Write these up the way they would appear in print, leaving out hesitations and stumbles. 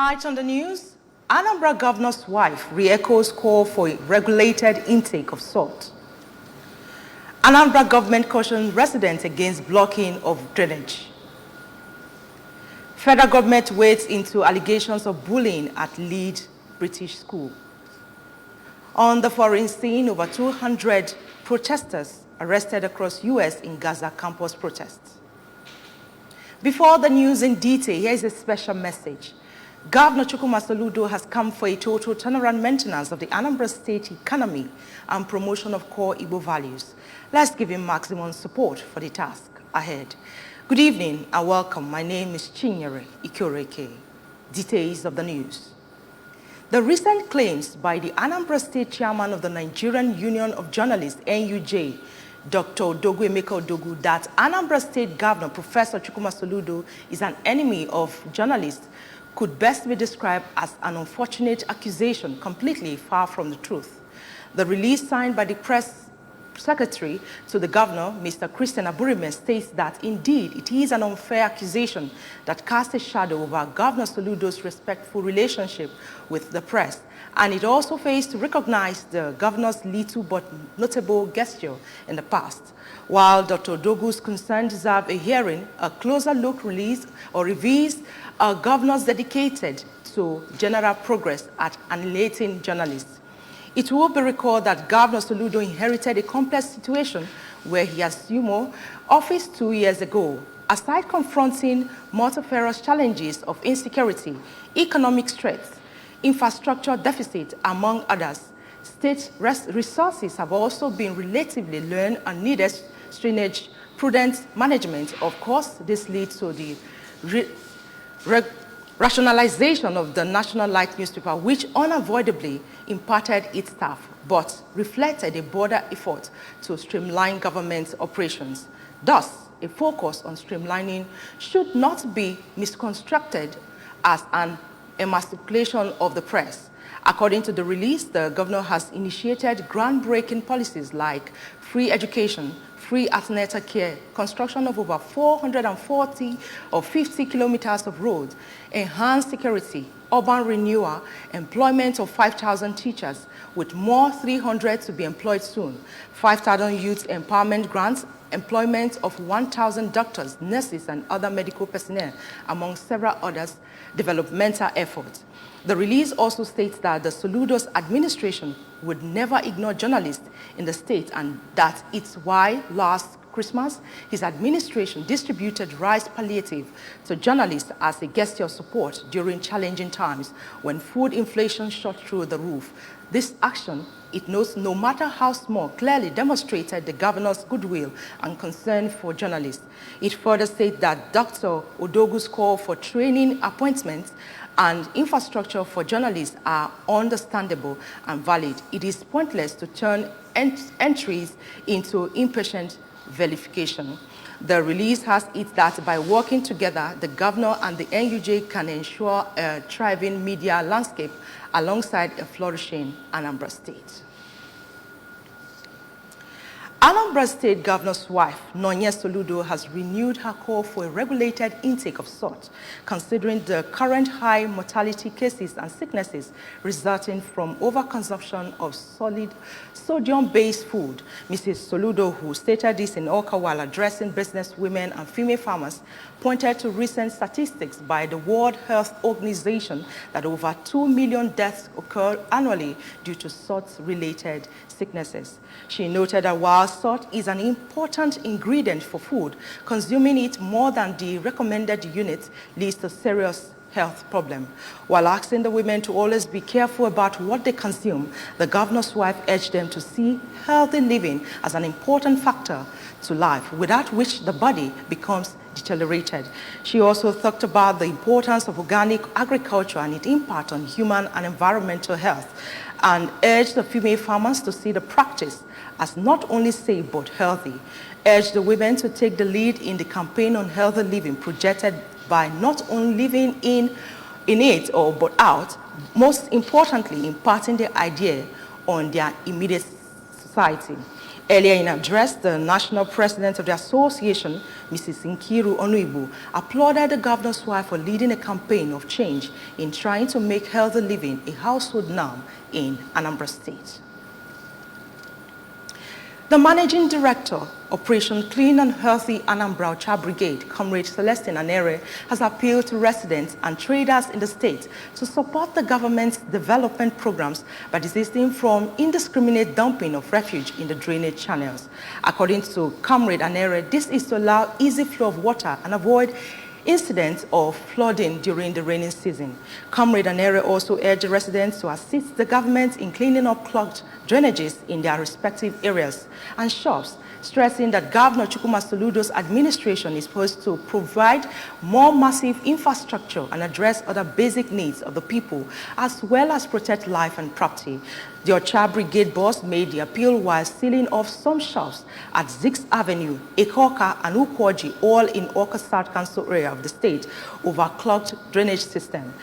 Tonight on the news, Anambra governor's wife re-echoes call for a regulated intake of salt. Anambra government cautions residents against blocking of drainage. Federal government wades into allegations of bullying at Leeds British School. On the foreign scene, over 200 protesters arrested across U.S. in Gaza campus protests. Before the news in detail, here is a special message. Governor Chukwuma Soludo has come for a total turnaround maintenance of the Anambra State economy and promotion of core Igbo values. Let's give him maximum support for the task ahead. Good evening and welcome. My name is Chinyere Ikoreke. Details of the news. The recent claims by the Anambra State chairman of the Nigerian Union of Journalists, NUJ, Dr. Odogwu Emeka Odogwu, that Anambra State Governor Professor Chukwuma Soludo is an enemy of journalists could best be described as an unfortunate accusation completely far from the truth. The release signed by the press secretary to the governor, Mr. Christian Aburime, states that indeed it is an unfair accusation that casts a shadow over Governor Soludo's respectful relationship with the press, and it also fails to recognize the governor's little but notable gesture in the past. While Dr. Odogwu's concerns deserve a hearing, a closer look reveals a governor's dedicated to general progress at annihilating journalists. It will be recalled that Governor Soludo inherited a complex situation where he assumed office 2 years ago. Aside confronting multifarious challenges of insecurity, economic stress, infrastructure deficit, among others, state resources have also been relatively lean and needed stringent, prudent management. Of course, this leads to the rationalization of the National Light newspaper, which unavoidably impacted its staff, but reflected a broader effort to streamline government operations. Thus, a focus on streamlining should not be misconstrued as an emancipation of the press. According to the release, the governor has initiated groundbreaking policies like free education, free antenatal care, construction of over 440 or 50 kilometers of roads, enhanced security, urban renewal, employment of 5,000 teachers, with more 300 to be employed soon, 5,000 youth empowerment grants, employment of 1,000 doctors, nurses, and other medical personnel, among several others developmental efforts. The release also states that the Soludo's administration would never ignore journalists in the state, and that it's why last Christmas, his administration distributed rice palliative to journalists as a gesture of support during challenging times when food inflation shot through the roof. This action, it notes, no matter how small, clearly demonstrated the governor's goodwill and concern for journalists. It further states that Dr. Odogwu's call for training, appointments, and infrastructure for journalists are understandable and valid. It is pointless to turn entries into impatient verification. The release has it that by working together, the governor and the NUJ can ensure a thriving media landscape alongside a flourishing Anambra State. Anambra State Governor's wife, Nonye Soludo, has renewed her call for a regulated intake of salt, considering the current high mortality cases and sicknesses resulting from overconsumption of solid sodium-based food. Mrs. Soludo, who stated this in Awka while addressing business women and female farmers, pointed to recent statistics by the World Health Organization that over 2 million deaths occur annually due to salt-related sicknesses. She noted that while salt is an important ingredient for food, consuming it more than the recommended unit leads to serious health problem. While asking the women to always be careful about what they consume, the governor's wife urged them to see healthy living as an important factor to life, without which the body becomes deteriorated. She also talked about the importance of organic agriculture and its impact on human and environmental health, and urged the female farmers to see the practice as not only safe but healthy. Urged the women to take the lead in the campaign on healthy living projected by not only living in it but out, most importantly imparting the idea on their immediate society. Earlier in address, the national president of the association, Mrs. Nkiru Onuibu, applauded the governor's wife for leading a campaign of change in trying to make healthy living a household norm in Anambra State. The Managing Director, Operation Clean and Healthy Anambra Ocha Brigade, Comrade Celestine Anere, has appealed to residents and traders in the state to support the government's development programs by desisting from indiscriminate dumping of refuge in the drainage channels. According to Comrade Anere, this is to allow easy flow of water and avoid incidents of flooding during the rainy season. Comrade Anere also urged residents to assist the government in cleaning up clogged drainages in their respective areas and shops, stressing that Governor Chukwuma Soludo's administration is supposed to provide more massive infrastructure and address other basic needs of the people, as well as protect life and property. The Ocha Brigade boss made the appeal while sealing off some shops at Zix Avenue, Ekoka, and Ukwoji, all in Awka South Council area of the state, over clogged drainage system.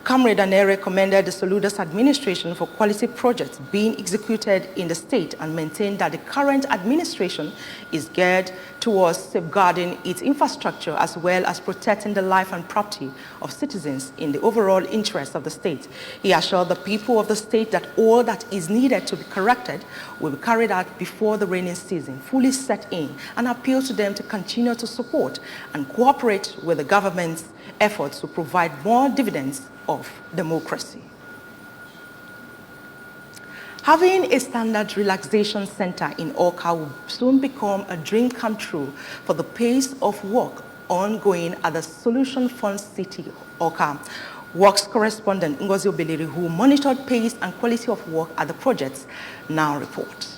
Comrade Anere commended the Soludo's administration for quality projects being executed in the state and maintained that the current administration is geared towards safeguarding its infrastructure as well as protecting the life and property of citizens in the overall interest of the state. He assured the people of the state that all that is needed to be corrected will be carried out before the rainy season fully set in, and appealed to them to continue to support and cooperate with the government's efforts to provide more dividends of democracy. Having a standard relaxation center in Awka will soon become a dream come true for the pace of work ongoing at the Solution Fund City, Awka. Works correspondent Ngozi Obeleri, who monitored pace and quality of work at the projects, now reports.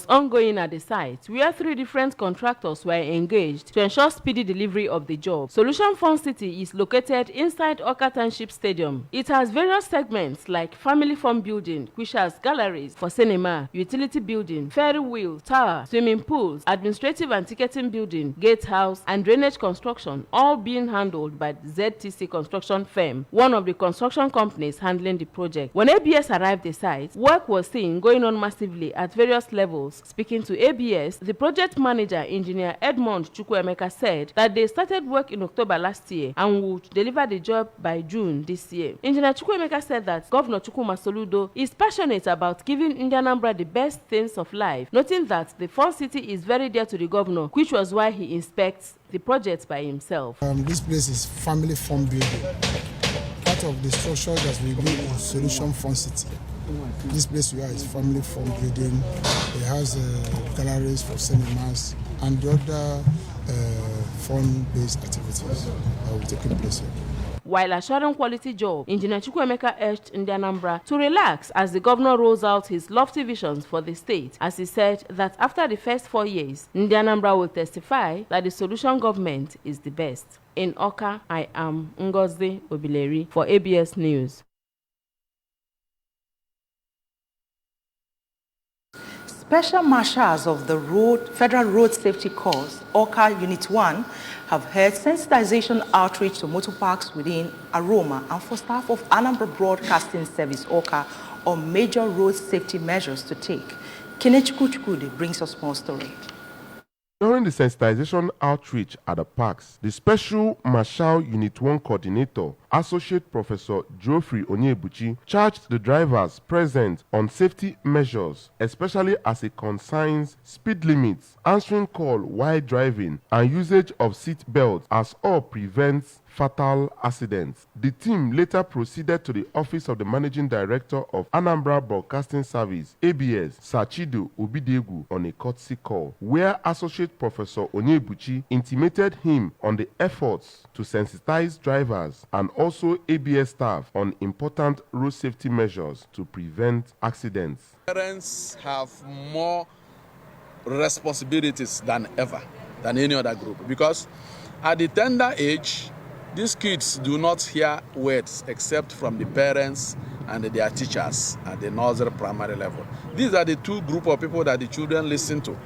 Ongoing at the site, where 3 different contractors were engaged to ensure speedy delivery of the job. Solution Fund City is located inside Awka Township Stadium. It has various segments like family fun building, which has galleries for cinema, utility building, ferry wheel, tower, swimming pools, administrative and ticketing building, gatehouse, and drainage construction, all being handled by the ZTC construction firm, one of the construction companies handling the project. When ABS arrived at the site, work was seen going on massively at various levels. Speaking to ABS, the project manager, Engineer Edmond Chukwuemeka, said that they started work in October last year and would deliver the job by June this year. Engineer Chukwuemeka said that Governor Chukwuma Soludo is passionate about giving Indianambra the best things of life, noting that the Fund City is very dear to the governor, which was why he inspects the project by himself. This place is family fun building. Part of the structure that we build in Solution Fund City. This place we are is family fun building. It has galleries for cinemas and the other fun-based activities that will take place here. While assuring quality job, Engineer Chukwuemeka urged Indianambra to relax as the governor rolls out his lofty visions for the state, as he said that after the first 4 years, Indianambra will testify that the solution government is the best. In Awka, I am Ngozi Obeleri for ABS News. Special Marshals of the Federal Road Safety Corps, Awka Unit 1, have held sensitization outreach to motor parks within Aroma and for staff of Anambra Broadcasting Service, Awka, on major road safety measures to take. Kenechukwu Chukwudi brings us more story. During the sensitization outreach at the parks, the Special Marshal Unit 1 Coordinator, Associate Professor Geoffrey Onyebuchi, charged the drivers present on safety measures, especially as it concerns speed limits, answering call while driving, and usage of seat belts, as all prevents fatal accidents. The team later proceeded to the office of the Managing Director of Anambra Broadcasting Service, ABS, Sachido Obidegu, on a courtesy call, where Associate Professor Onyebuchi intimated him on the efforts to sensitize drivers and also ABS staff on important road safety measures to prevent accidents. Parents have more responsibilities than ever, than any other group, because at the tender age, these kids do not hear words except from the parents and their teachers at the nursery primary level. These are the 2 groups of people that the children listen to.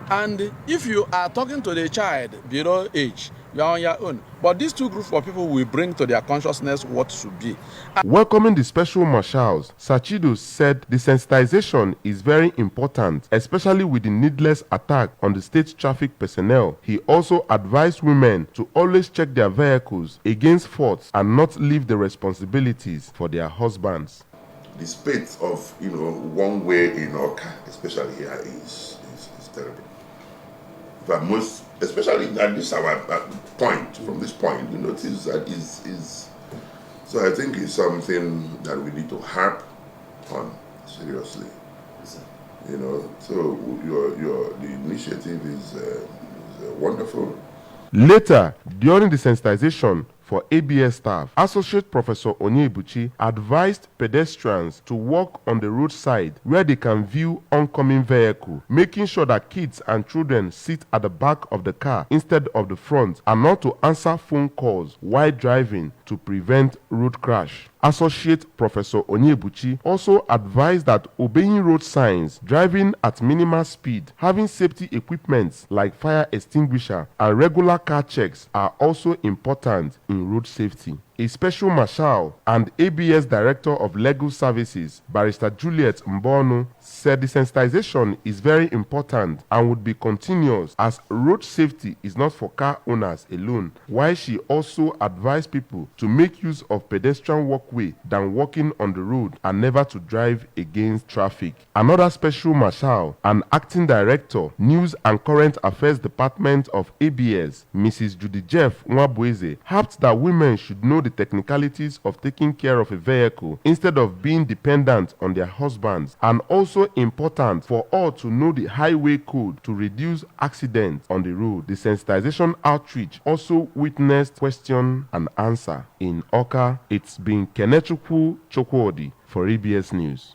And if you are talking to the child below age, you are on your own. But these two groups of people will bring to their consciousness what should be. Welcoming the special marshals, Sachido said the sensitization is very important, especially with the needless attack on the state traffic personnel. He also advised women to always check their vehicles against faults and not leave the responsibilities for their husbands. The spate of, one way in Oka, especially here, is terrible. But most, especially at this our point, from this point, we notice that is. So I think it's something that we need to harp on seriously. So the initiative is wonderful. Later, during the sensitization for ABS staff, Associate Professor Onyebuchi advised pedestrians to walk on the roadside where they can view oncoming vehicle, making sure that kids and children sit at the back of the car instead of the front, and not to answer phone calls while driving to prevent road crash. Associate Professor Onyebuchi also advised that obeying road signs, driving at minimal speed, having safety equipment like fire extinguisher, and regular car checks are also important in road safety. A special marshal and ABS Director of Legal Services, Barrister Juliet Mbono, said the sensitization is very important and would be continuous as road safety is not for car owners alone, while she also advised people to make use of pedestrian walkway than walking on the road and never to drive against traffic. Another special marshal and Acting Director, News and Current Affairs Department of ABS, Mrs. Judy Jeff Nwabueze, harped that women should know the technicalities of taking care of a vehicle instead of being dependent on their husbands, and also important for all to know the highway code to reduce accidents on the road. The sensitization outreach also witnessed question and answer. In Oka, it's been Kenechukwu Chokwodi for ABS News.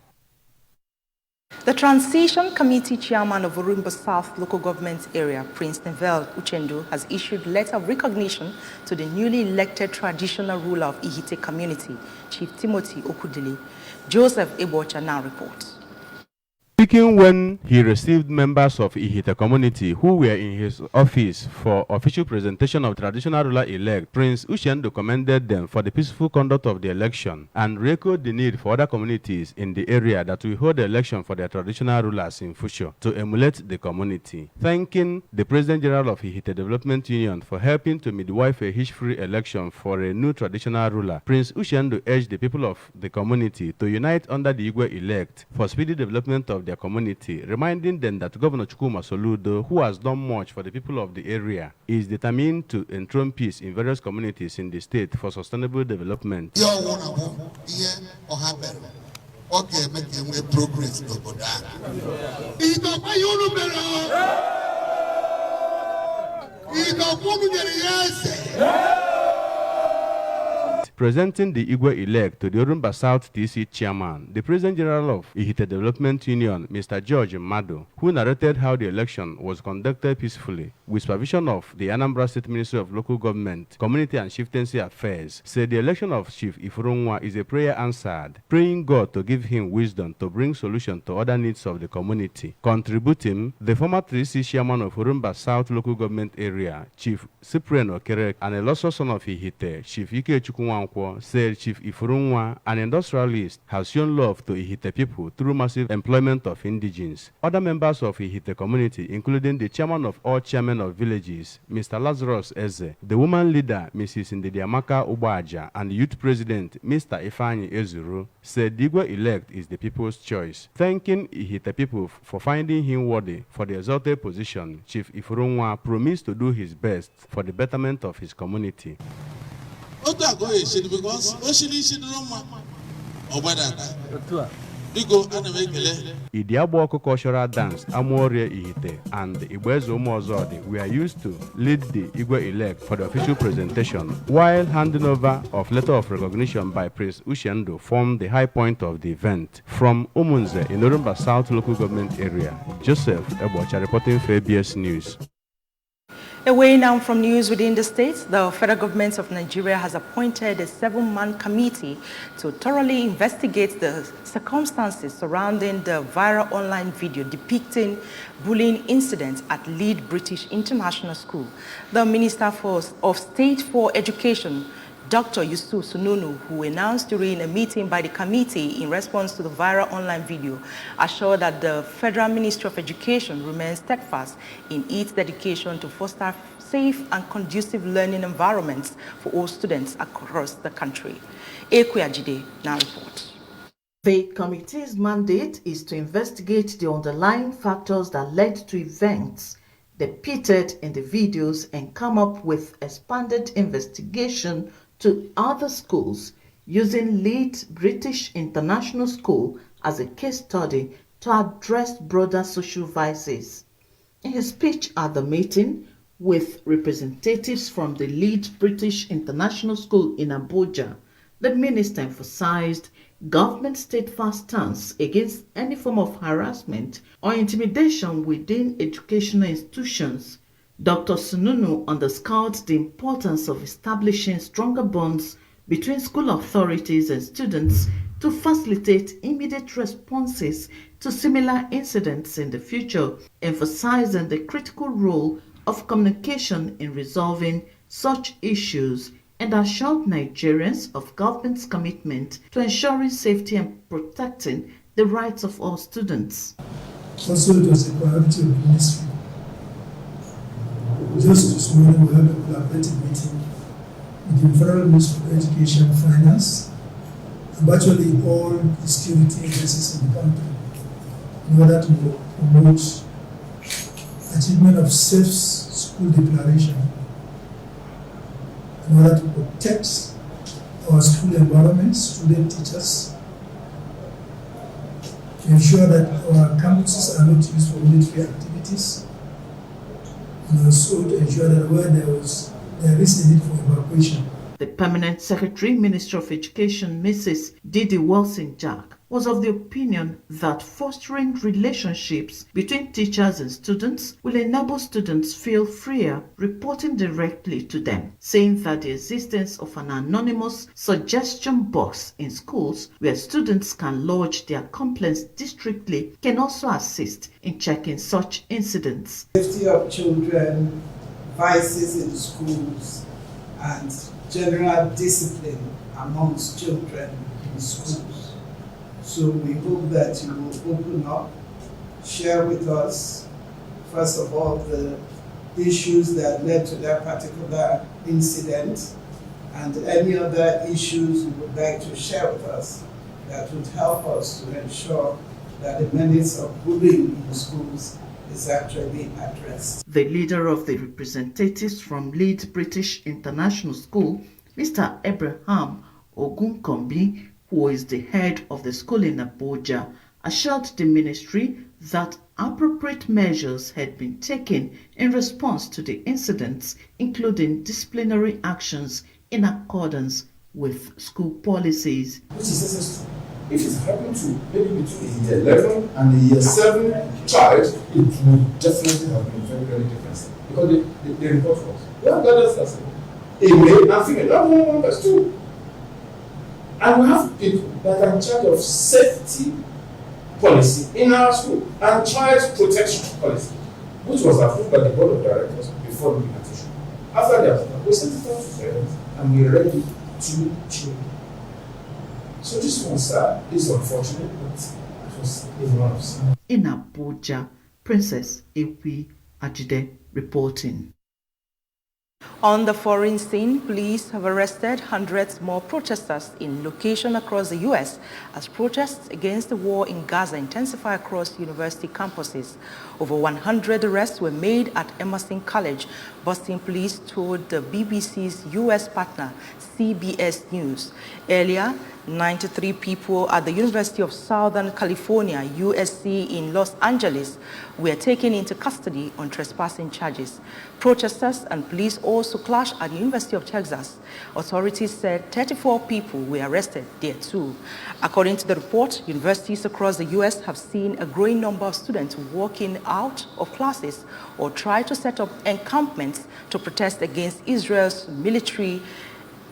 The Transition Committee Chairman of Orumba South Local Government Area, Prince Neville Uchendu, has issued a letter of recognition to the newly elected traditional ruler of Ihite community, Chief Timothy Okudili. Joseph Ebocha now reports. Speaking when he received members of Ihite community who were in his office for official presentation of traditional ruler-elect, Prince Uchendu commended them for the peaceful conduct of the election and re-echoed the need for other communities in the area that will hold the election for their traditional rulers in future to emulate the community. Thanking the President General of Ihite Development Union for helping to midwife a hitch-free election for a new traditional ruler, Prince Uchendu urged the people of the community to unite under the Igwe-elect for speedy development of their community, reminding them that Governor Chukwuma Soludo, who has done much for the people of the area, is determined to enthrone peace in various communities in the state for sustainable development. Presenting the Igwe-elect to the Orumba South TC chairman, the President General of Ihite Development Union, Mr. George Mado, who narrated how the election was conducted peacefully with supervision of the Anambra State Ministry of Local Government, Community and Chieftaincy Affairs, said the election of Chief Ifurunwa is a prayer answered, praying God to give him wisdom to bring solution to other needs of the community. Contributing, the former 3C chairman of Orumba South Local Government Area, Chief Cyprian Okerek, and a lost son of Ihite, Chief Ike Chukwuwankwo, said Chief Ifurunwa, an industrialist, has shown love to Ihite people through massive employment of indigenes. Other members of Ihite community, including the chairman of all chairmen of villages, Mr. Lazarus Eze, the woman leader, Mrs. Ndediamaka Ubaja, and the youth president, Mr. Ifani Ezuru, said the Igwe-elect is the people's choice. Thanking Ihite people for finding him worthy for the exalted position, Chief Ifurunwa promised to do his best for the betterment of his community. Idiabuoko cultural dance, Amorie Ihite, and Igwezo Umozodi were used to lead the Igwe-elect for the official presentation, while handing over of letter of recognition by Prince Uchendu formed the high point of the event. From Umunze in Orumba South Local Government Area, Joseph Ebocha reporting for ABS News. Away now from news within the states, the federal government of Nigeria has appointed a 7-man committee to thoroughly investigate the circumstances surrounding the viral online video depicting bullying incidents at Leeds British International School. The Minister of State for Education, Dr. Yusuf Sununu, who announced during a meeting by the committee in response to the viral online video, assured that the Federal Ministry of Education remains steadfast in its dedication to foster safe and conducive learning environments for all students across the country. Ekwe Ajide now reports. The committee's mandate is to investigate the underlying factors that led to events depicted in the videos and come up with expanded investigation to other schools, using Leeds British International School as a case study to address broader social vices. In his speech at the meeting with representatives from the Leeds British International School in Abuja, the minister emphasized government's steadfast stance against any form of harassment or intimidation within educational institutions. Dr. Sununu underscored the importance of establishing stronger bonds between school authorities and students to facilitate immediate responses to similar incidents in the future, emphasizing the critical role of communication in resolving such issues, and assured Nigerians of government's commitment to ensuring safety and protecting the rights of all students. Also, it was a priority of the ministry. Just this morning, we had a collaborative meeting with the Federal Ministry of Education and Finance and virtually all the security agencies in the country in order to promote achievement of safe school declaration in order to protect our school environment, student teachers, to ensure that our campuses are not used for military activities, and also to ensure that where there is a need for evacuation. The Permanent Secretary, Minister of Education, Mrs. Didi Wilson-Jack, was of the opinion that fostering relationships between teachers and students will enable students feel freer reporting directly to them, saying that the existence of an anonymous suggestion box in schools where students can lodge their complaints districtly can also assist in checking such incidents. Safety of children, vices in schools, and general discipline amongst children in schools. So we hope that you will open up, share with us, first of all, the issues that led to that particular incident and any other issues you would like to share with us that would help us to ensure that the menace of bullying in schools is actually addressed. The leader of the representatives from Leeds British International School, Mr. Abraham Ogunkombi, who is the head of the school in Abuja, assured the ministry that appropriate measures had been taken in response to the incidents, including disciplinary actions in accordance with school policies. Which is necessary. If it's happened to maybe between a year 11 and a year 7 child, it would definitely have been very, very different. Because they report to us. We have gathered as a male and female, not one plus two. And we have people that are in charge of safety policy in our school and child protection policy, which was approved by the board of directors before the implementation. After the approval, we sent it out to parents and we read it to children. So this one, sir, is unfortunate, but it was one of some. In Abuja, Princess Ekwe Ajide reporting. On the foreign scene, police have arrested hundreds more protesters in locations across the U.S. as protests against the war in Gaza intensify across university campuses. Over 100 arrests were made at Emerson College, Boston police told the BBC's U.S. partner, CBS News. Earlier, 93 people at the University of Southern California, USC in Los Angeles, were taken into custody on trespassing charges. Protesters and police also clashed at the University of Texas. Authorities said 34 people were arrested there too. According to the report, universities across the U.S. have seen a growing number of students walking out of classes or try to set up encampments to protest against Israel's military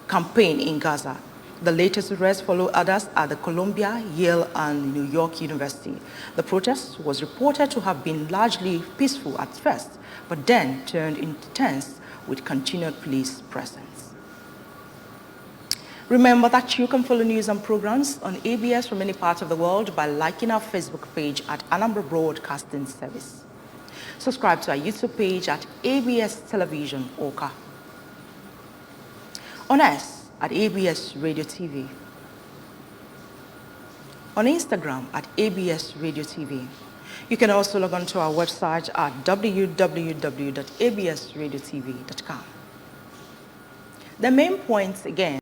campaign in Gaza. The latest arrests follow others at the Columbia, Yale, and New York University. The protest was reported to have been largely peaceful at first, but then turned intense with continued police presence. Remember that you can follow news and programs on ABS from any part of the world by liking our Facebook page at Anambra Broadcasting Service. Subscribe to our YouTube page at ABS Television Oka. On X at ABS Radio TV. On Instagram at ABS Radio TV. You can also log on to our website at www.absradiotv.com. The main points again.